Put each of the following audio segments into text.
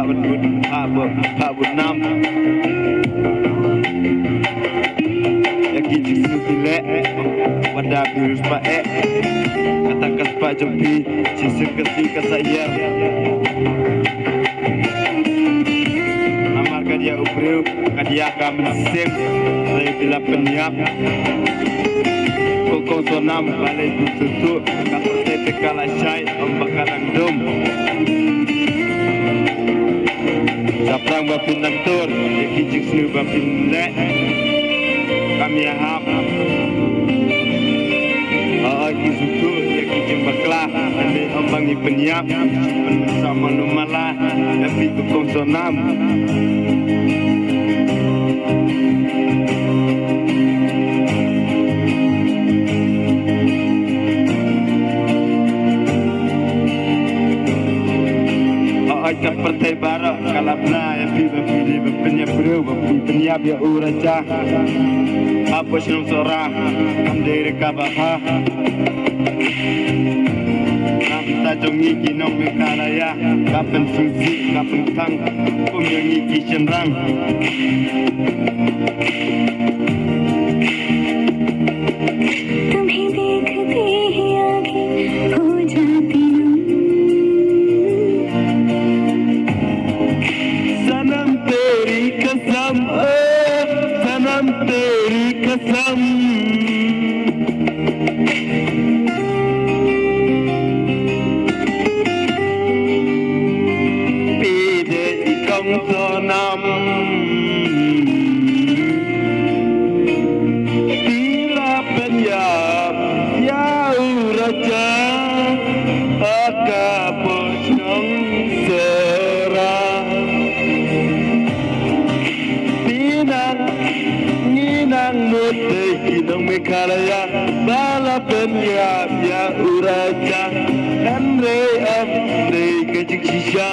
Pak Bunam Yaki jiksu bilek Wadah virus Pak Katakas Pak Jompi Jisuk kesi kesayar Namar kadia ubriu Kadia kamesim Saya bila penyiap Kokong sonam Balai tututu Kapal tepe kalasai Ombakalang dom Saprang bapin nantur Yaki jiksu bapin lek Kami ahap Aki suku Yaki jembaklah Nanti ombangi penyiap Bersama numalah Tapi kukong sonam Aika partai barak kalapna ya pi bapili bapenya bro bapi penyiap ya uraja apa senang sorah kamdere kabaha namta jongi kinong mekalaya kapan susi kapan tang kumyangi kishenrang तुम्हें देखते ही आंखें हो जाती हूँ सनम तेरी कसम सनम तेरी कसम pide ikong sonam tila penyap ya uraja akapos ng serang Ninang mutay kinong mekalaya Bala penyap ya uraja Andre amre kajik sisya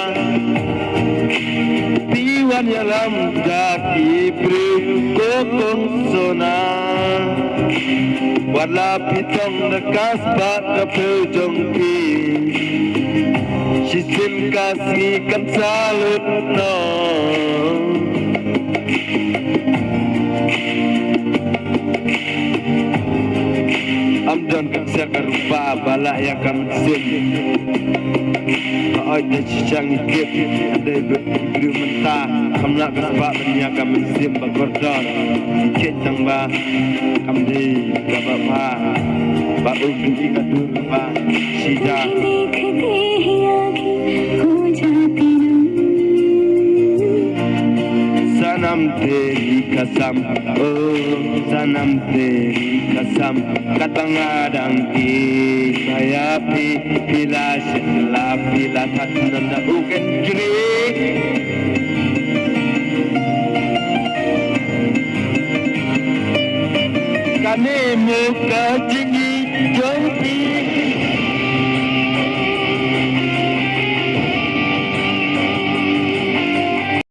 Piwan ya lam daki bri kokong sona Wala pitong nakas bat na pujong pi Sisim kasih kan salut no Amdan kaksir karupa balak yang kamsin Aoy cicang ikip Adai berkibru mentah Kamlak kasbak benya kamsin Bakordon Ikit tang ba Kamdi kabak pa Bau bingki kadur pa Sida देखते ही आंखें हो जाती हूँ Sanam teri kasam Oh sanam teri kasam Katangadang ki Saya pila setelah pila Tatnanda uken kiri Kami muka tinggi jompi